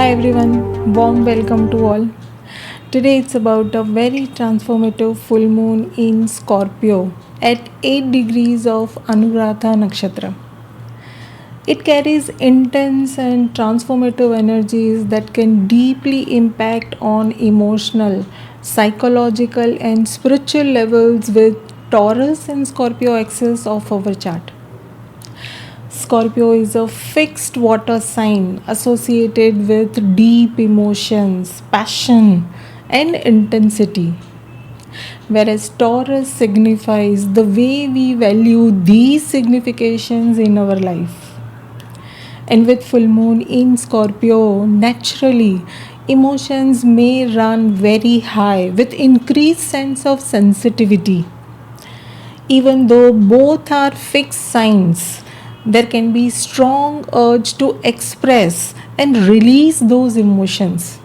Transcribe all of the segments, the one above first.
Hi everyone, warm welcome to all. Today it's about a very transformative full moon in Scorpio at 8 degrees of Anuradha Nakshatra. It carries intense and transformative energies that can deeply impact on emotional, psychological, and spiritual levels with Taurus and Scorpio axis of our chart. Scorpio is a fixed water sign associated with deep emotions, passion, and intensity, whereas Taurus signifies the way we value these significations in our life. And with full moon in Scorpio, naturally, emotions may run very high with increased sense of sensitivity. Even though both are fixed signs, there can be strong urge to express and release those emotions.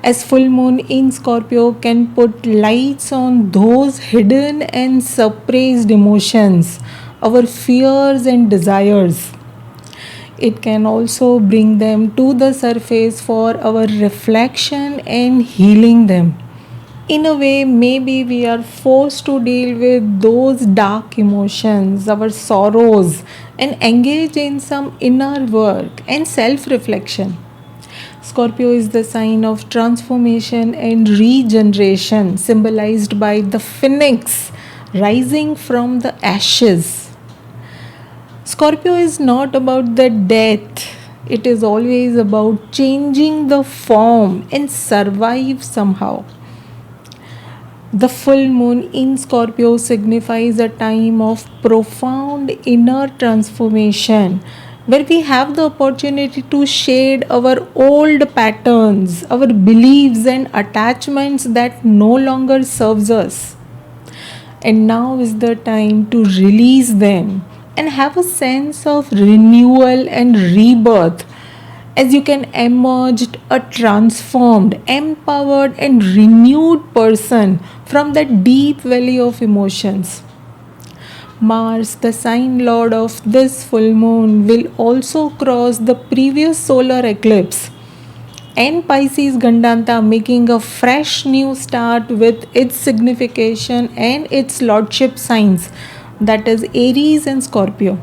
As full moon in Scorpio can put lights on those hidden and suppressed emotions, our fears and desires. It can also bring them to the surface for our reflection and healing them. In a way, maybe we are forced to deal with those dark emotions, our sorrows, and engage in some inner work and self reflection. Scorpio is the sign of transformation and regeneration, symbolized by the phoenix rising from the ashes. Scorpio is not about the death, it is always about changing the form and survive somehow. The full moon in Scorpio signifies a time of profound inner transformation where we have the opportunity to shed our old patterns, our beliefs and attachments that no longer serves us. And now is the time to release them and have a sense of renewal and rebirth as you can emerge a transformed, empowered, and renewed person from that deep valley of emotions. Mars, the sign lord of this full moon, will also cross the previous solar eclipse and Pisces Gandanta, making a fresh new start with its signification and its lordship signs, that is Aries and Scorpio.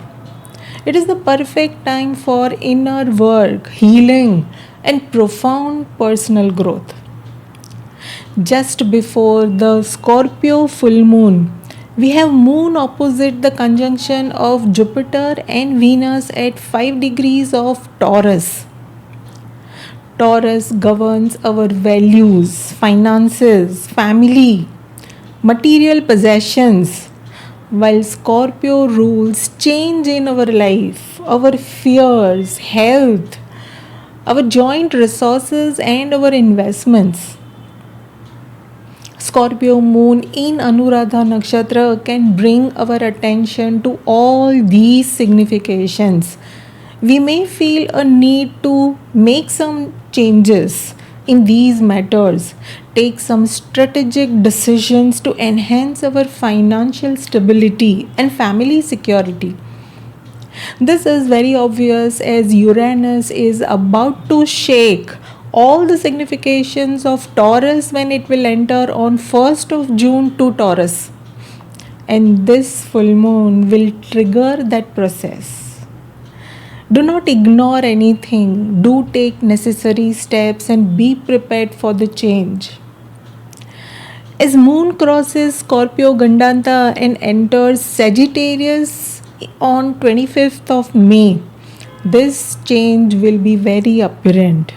It is the perfect time for inner work, healing, and profound personal growth. Just before the Scorpio full moon, we have moon opposite the conjunction of Jupiter and Venus at 5 degrees of Taurus. Taurus governs our values, finances, family, material possessions, while Scorpio rules change in our life, our fears, health, our joint resources, and our investments. Scorpio moon in Anuradha Nakshatra can bring our attention to all these significations. We may feel a need to make some changes in these matters, take some strategic decisions to enhance our financial stability and family security. This is very obvious as Uranus is about to shake all the significations of Taurus when it will enter on 1st of June to Taurus. And this full moon will trigger that process. Do not ignore anything. Do take necessary steps and be prepared for the change. As moon crosses Scorpio Gandanta and enters Sagittarius on 25th of May, this change will be very apparent.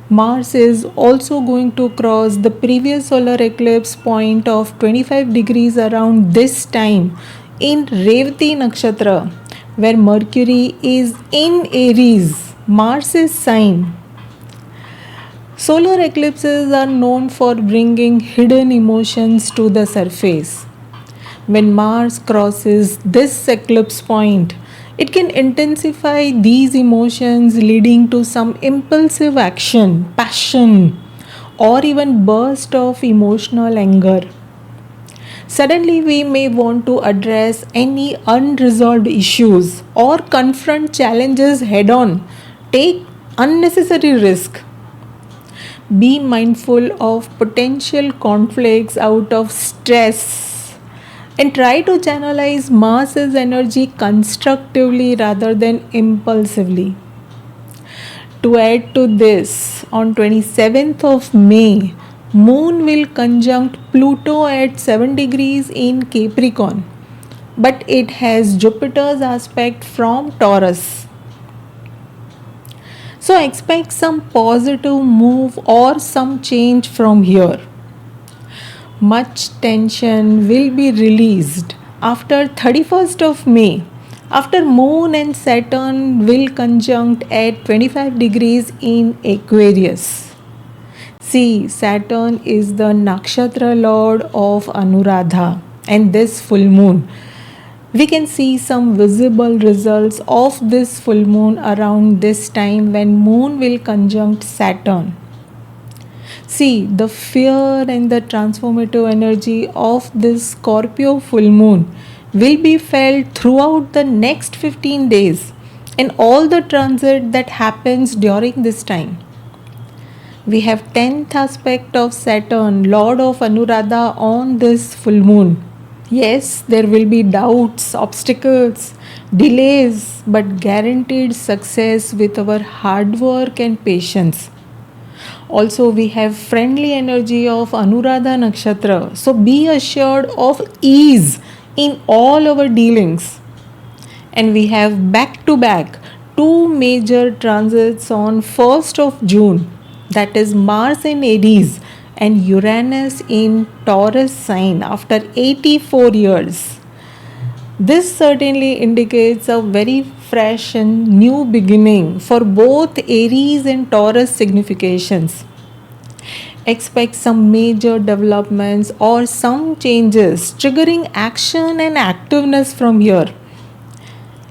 Mars is also going to cross the previous solar eclipse point of 25 degrees around this time in Revati Nakshatra, where Mercury is in Aries, Mars' sign. Solar eclipses are known for bringing hidden emotions to the surface. When Mars crosses this eclipse point, it can intensify these emotions, leading to some impulsive action, passion, or even burst of emotional anger. Suddenly, we may want to address any unresolved issues or confront challenges head on, take unnecessary risk. Be mindful of potential conflicts out of stress and try to channelize Mars's energy constructively rather than impulsively. To add to this, on 27th of May, Moon will conjunct Pluto at 7 degrees in Capricorn, but it has Jupiter's aspect from Taurus. So expect some positive move or some change from here. Much tension will be released after 31st of May, after Moon and Saturn will conjunct at 25 degrees in Aquarius. See, Saturn is the nakshatra lord of Anuradha, and this full moon, we can see some visible results of this full moon around this time when Moon will conjunct Saturn. See, the fear and the transformative energy of this Scorpio full moon will be felt throughout the next 15 days and all the transit that happens during this time. We have 10th aspect of Saturn, Lord of Anuradha, on this full moon. Yes, there will be doubts, obstacles, delays, but guaranteed success with our hard work and patience. Also, we have friendly energy of Anuradha Nakshatra. So be assured of ease in all our dealings. And we have back to back two major transits on 1st of June, that is Mars in Aries and Uranus in Taurus sign after 84 years. This certainly indicates a very fresh and new beginning for both Aries and Taurus significations. Expect some major developments or some changes triggering action and activeness from here.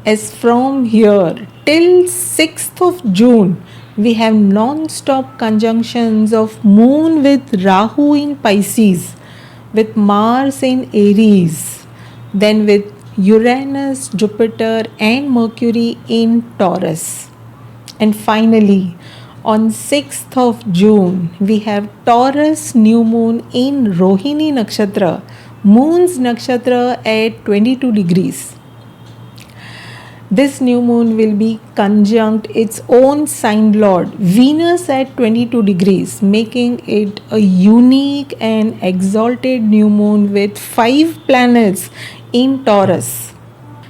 As from here till 6th of June, we have non-stop conjunctions of Moon with Rahu in Pisces, with Mars in Aries, then with Uranus, Jupiter and Mercury in Taurus. And finally, on 6th of June, we have Taurus new moon in Rohini Nakshatra, Moon's Nakshatra at 22 degrees. This new moon will be conjunct its own sign lord, Venus at 22 degrees, making it a unique and exalted new moon with 5 planets in Taurus.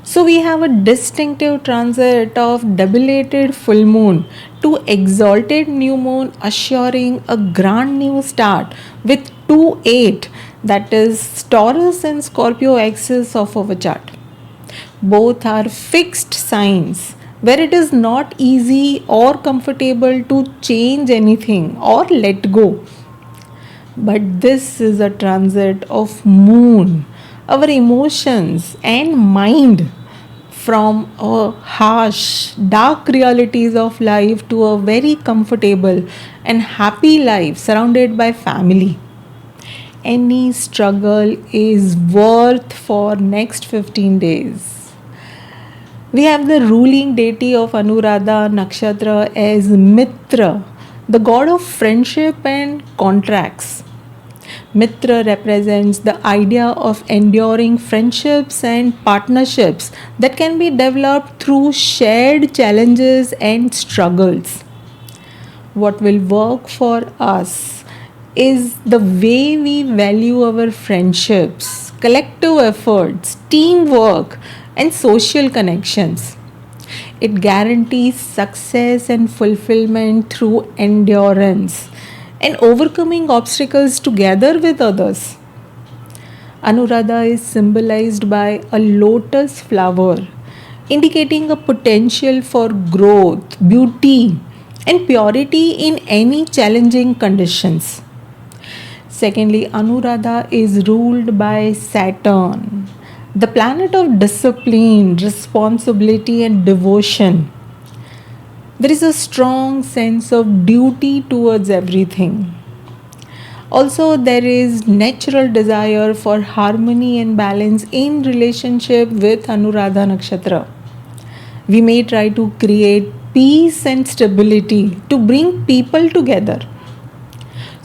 So we have a distinctive transit of debilated full moon to exalted new moon, assuring a grand new start with 2-8, that is Taurus and Scorpio axis of our chart. Both are fixed signs where it is not easy or comfortable to change anything or let go. But this is a transit of moon, our emotions and mind, from a harsh, dark realities of life to a very comfortable and happy life surrounded by family. Any struggle is worth for next 15 days. We have the ruling deity of Anuradha Nakshatra as Mitra, the god of friendship and contracts. Mitra represents the idea of enduring friendships and partnerships that can be developed through shared challenges and struggles. What will work for us is the way we value our friendships, collective efforts, teamwork, and social connections. It guarantees success and fulfillment through endurance and overcoming obstacles together with others. Anuradha is symbolized by a lotus flower, indicating a potential for growth, beauty, and purity in any challenging conditions. Secondly, Anuradha is ruled by Saturn, the planet of discipline, responsibility, and devotion. There is a strong sense of duty towards everything. Also, there is natural desire for harmony and balance in relationship with Anuradha Nakshatra. We may try to create peace and stability, to bring people together.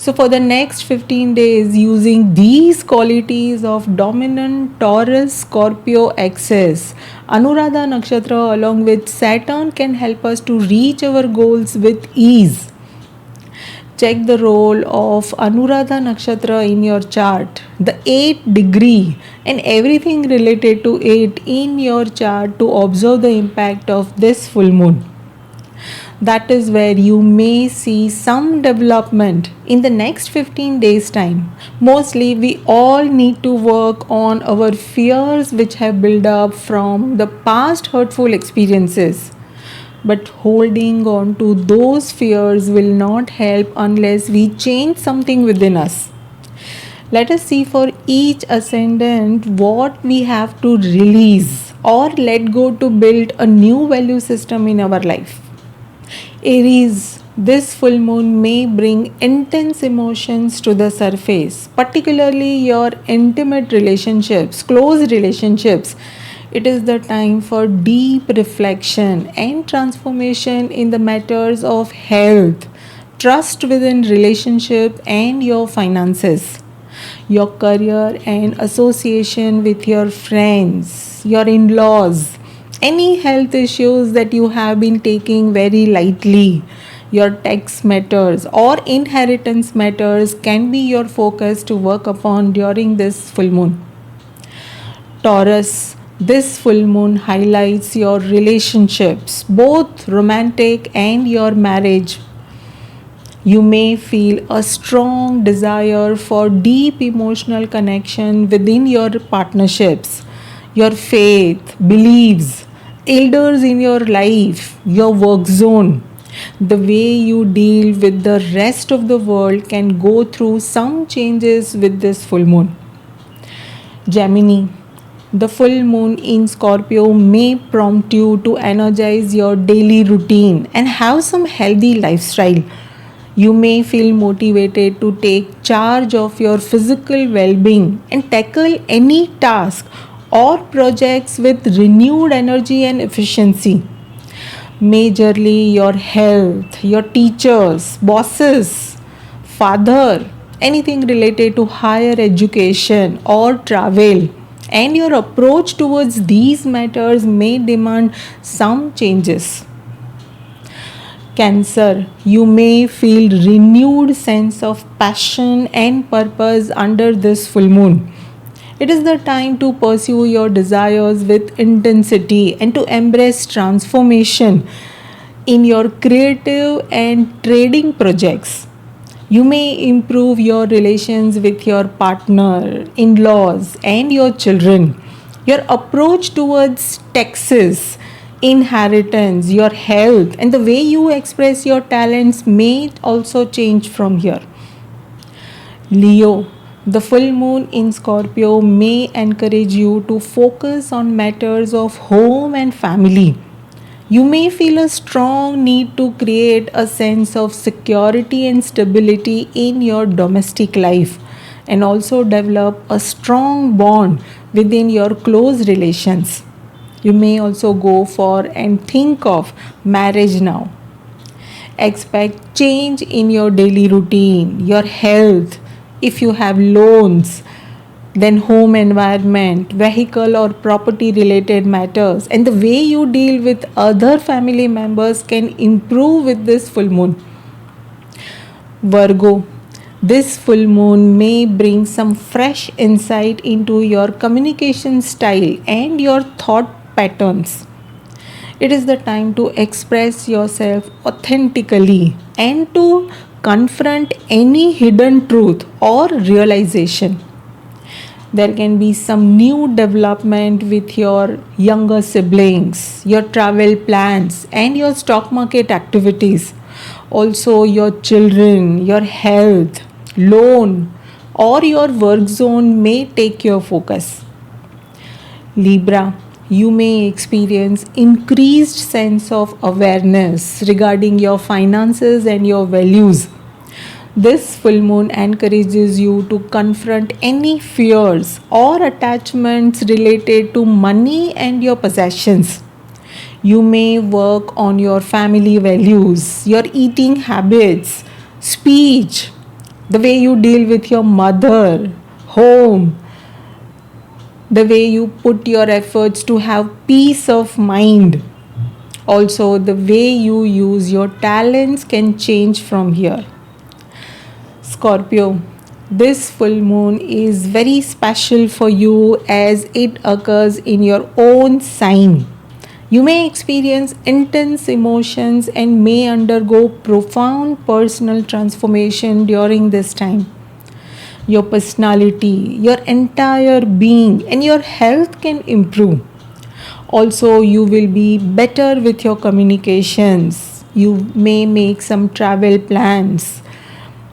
So, for the next 15 days, using these qualities of dominant Taurus Scorpio axis, Anuradha Nakshatra along with Saturn can help us to reach our goals with ease. Check the role of Anuradha Nakshatra in your chart, the 8th degree, and everything related to it in your chart to observe the impact of this full moon. That is where you may see some development in the next 15 days time. Mostly we all need to work on our fears which have built up from the past hurtful experiences. But holding on to those fears will not help unless we change something within us. Let us see for each ascendant what we have to release or let go to build a new value system in our life. Aries, this full moon may bring intense emotions to the surface, particularly your intimate relationships, close relationships. It is the time for deep reflection and transformation in the matters of health, trust within relationship and your finances, your career and association with your friends, your in-laws, any health issues that you have been taking very lightly, your tax matters or inheritance matters can be your focus to work upon during this full moon. Taurus, this full moon highlights your relationships, both romantic and your marriage. You may feel a strong desire for deep emotional connection within your partnerships, your faith, beliefs, elders in your life, your work zone. The way you deal with the rest of the world can go through some changes with this full moon. Gemini, the full moon in Scorpio may prompt you to energize your daily routine and have some healthy lifestyle. You may feel motivated to take charge of your physical well being and tackle any task or projects with renewed energy and efficiency. Majorly, your health, your teachers, bosses, father, anything related to higher education or travel, and your approach towards these matters may demand some changes. Cancer, you may feel renewed sense of passion and purpose under this full moon. It is the time to pursue your desires with intensity and to embrace transformation in your creative and trading projects. You may improve your relations with your partner, in laws, and your children. Your approach towards taxes, inheritance, your health, and the way you express your talents may also change from here. Leo, the full moon in Scorpio may encourage you to focus on matters of home and family. You may feel a strong need to create a sense of security and stability in your domestic life and also develop a strong bond within your close relations. You may also go for and think of marriage now. Expect change in your daily routine, your health, if you have loans, then home environment, vehicle or property related matters, and the way you deal with other family members can improve with this full moon. Virgo, this full moon may bring some fresh insight into your communication style and your thought patterns. It is the time to express yourself authentically and to confront any hidden truth or realization. There can be some new development with your younger siblings, your travel plans, and your stock market activities. Also, your children, your health, loan, or your work zone may take your focus. Libra, you may experience increased sense of awareness regarding your finances and your values. This full moon encourages you to confront any fears or attachments related to money and your possessions. You may work on your family values, your eating habits, speech, the way you deal with your mother, home, the way you put your efforts to have peace of mind. Also, the way you use your talents can change from here. Scorpio, this full moon is very special for you as it occurs in your own sign. You may experience intense emotions and may undergo profound personal transformation during this time. Your personality, your entire being, and your health can improve. Also, you will be better with your communications. You may make some travel plans.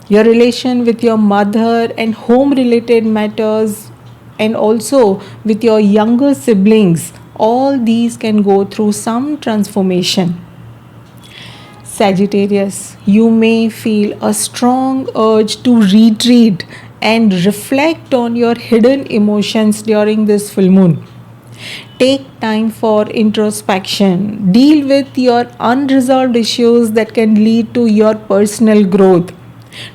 Your relation with your mother and home related matters, and also with your younger siblings, all these can go through some transformation. Sagittarius, you may feel a strong urge to retreat and reflect on your hidden emotions during this full moon. Take time for introspection. Deal with your unresolved issues that can lead to your personal growth.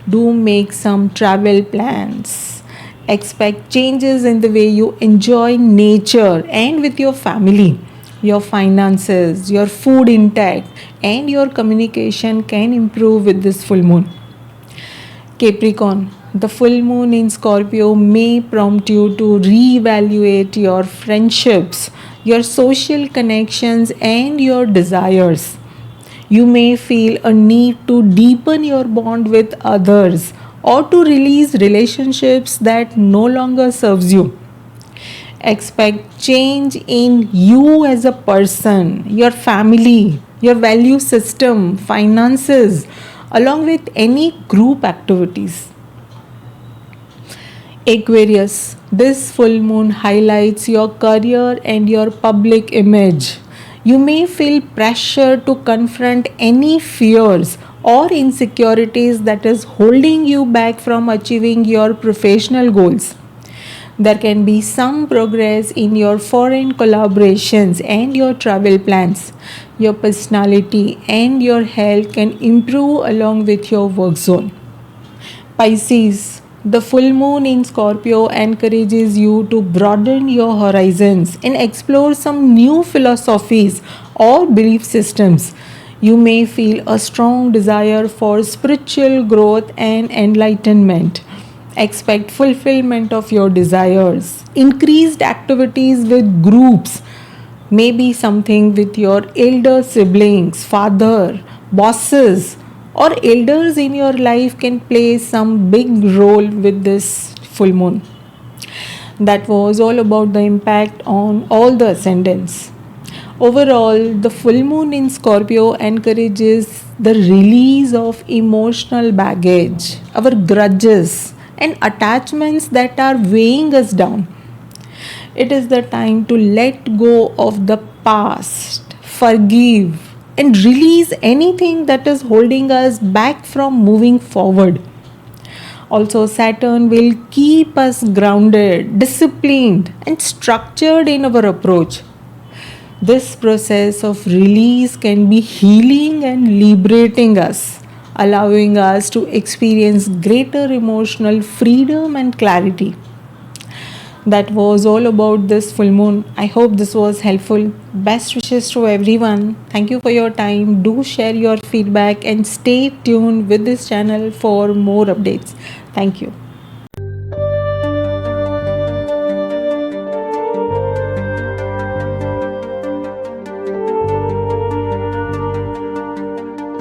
Do make some travel plans. Expect changes in the way you enjoy nature and with your family. Your finances, your food intake, and your communication can improve with this full moon. Capricorn, the full moon in Scorpio may prompt you to reevaluate your friendships, your social connections, and your desires. You may feel a need to deepen your bond with others or to release relationships that no longer serves you. Expect change in you as a person, your family, your value system, finances, along with any group activities. Aquarius, this full moon highlights your career and your public image. You may feel pressure to confront any fears or insecurities that is holding you back from achieving your professional goals. There can be some progress in your foreign collaborations and your travel plans. Your personality and your health can improve along with your work zone. Pisces, the full moon in Scorpio encourages you to broaden your horizons and explore some new philosophies or belief systems. You may feel a strong desire for spiritual growth and enlightenment. Expect fulfillment of your desires. Increased activities with groups, maybe something with your elder siblings, father, bosses, or elders in your life can play some big role with this full moon. That was all about the impact on all the ascendants. Overall, the full moon in Scorpio encourages the release of emotional baggage, our grudges, and attachments that are weighing us down. It is the time to let go of the past, forgive, and release anything that is holding us back from moving forward. Also, Saturn will keep us grounded, disciplined, and structured in our approach. This process of release can be healing and liberating us, allowing us to experience greater emotional freedom and clarity. That was all about this full moon. I hope this was helpful. Best wishes to everyone. Thank you for your time. Do share your feedback and stay tuned with this channel for more updates. Thank you.